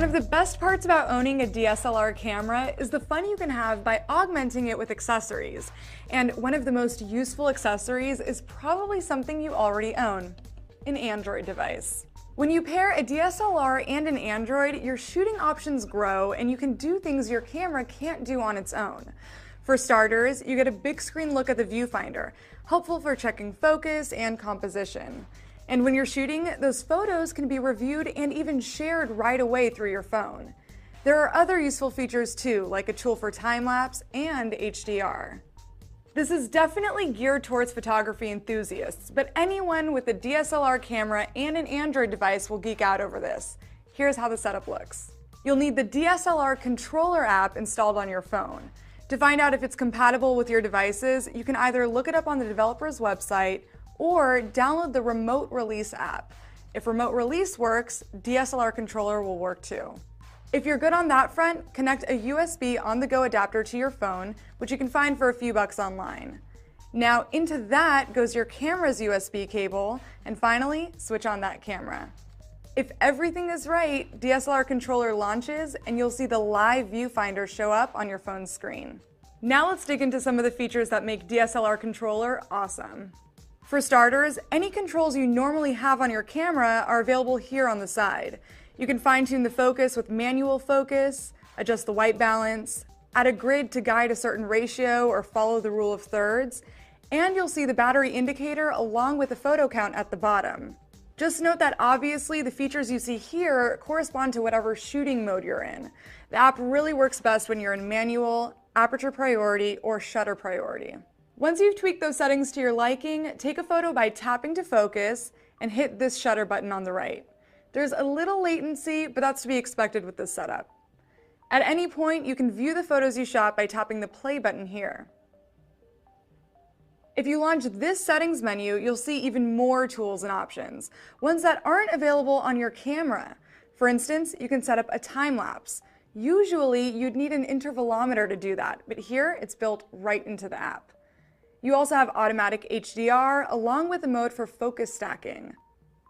One of the best parts about owning a DSLR camera is the fun you can have by augmenting it with accessories. And one of the most useful accessories is probably something you already own, an Android device. When you pair a DSLR and an Android, your shooting options grow and you can do things your camera can't do on its own. For starters, you get a big screen look at the viewfinder, helpful for checking focus and composition. And when you're shooting, those photos can be reviewed and even shared right away through your phone. There are other useful features too, like a tool for time-lapse and HDR. This is definitely geared towards photography enthusiasts, but anyone with a DSLR camera and an Android device will geek out over this. Here's how the setup looks. You'll need the DSLR controller app installed on your phone. To find out if it's compatible with your devices, you can either look it up on the developer's website or download the Remote Release app. If Remote Release works, DSLR controller will work too. If you're good on that front, connect a USB on-the-go adapter to your phone, which you can find for a few bucks online. Now into that goes your camera's USB cable, and finally, switch on that camera. If everything is right, DSLR controller launches and you'll see the live viewfinder show up on your phone's screen. Now let's dig into some of the features that make DSLR controller awesome. For starters, any controls you normally have on your camera are available here on the side. You can fine-tune the focus with manual focus, adjust the white balance, add a grid to guide a certain ratio or follow the rule of thirds, and you'll see the battery indicator along with the photo count at the bottom. Just note that obviously the features you see here correspond to whatever shooting mode you're in. The app really works best when you're in manual, aperture priority, or shutter priority. Once you've tweaked those settings to your liking, take a photo by tapping to focus and hit this shutter button on the right. There's a little latency, but that's to be expected with this setup. At any point, you can view the photos you shot by tapping the play button here. If you launch this settings menu, you'll see even more tools and options, ones that aren't available on your camera. For instance, you can set up a time lapse. Usually, you'd need an intervalometer to do that, but here it's built right into the app. You also have automatic HDR along with a mode for focus stacking.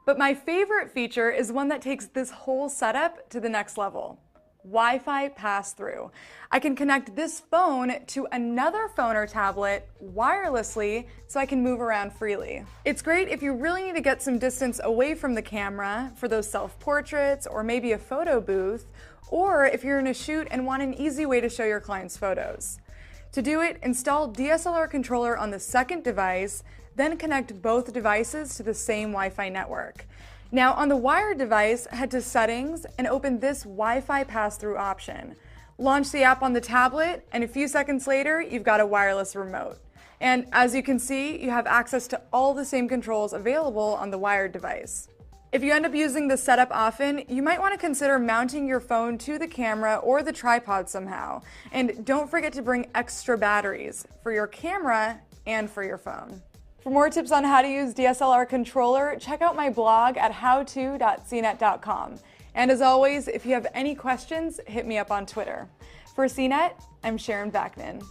But my favorite feature is one that takes this whole setup to the next level. Wi-Fi pass-through. I can connect this phone to another phone or tablet wirelessly so I can move around freely. It's great if you really need to get some distance away from the camera for those self-portraits or maybe a photo booth, or if you're in a shoot and want an easy way to show your clients photos. To do it, install DSLR controller on the second device, then connect both devices to the same Wi-Fi network. Now on the wired device, head to Settings and open this Wi-Fi pass-through option. Launch the app on the tablet, and a few seconds later, you've got a wireless remote. And as you can see, you have access to all the same controls available on the wired device. If you end up using this setup often, you might want to consider mounting your phone to the camera or the tripod somehow. And don't forget to bring extra batteries for your camera and for your phone. For more tips on how to use DSLR controller, check out my blog at howto.cnet.com. And as always, if you have any questions, hit me up on Twitter. For CNET, I'm Sharon Backman.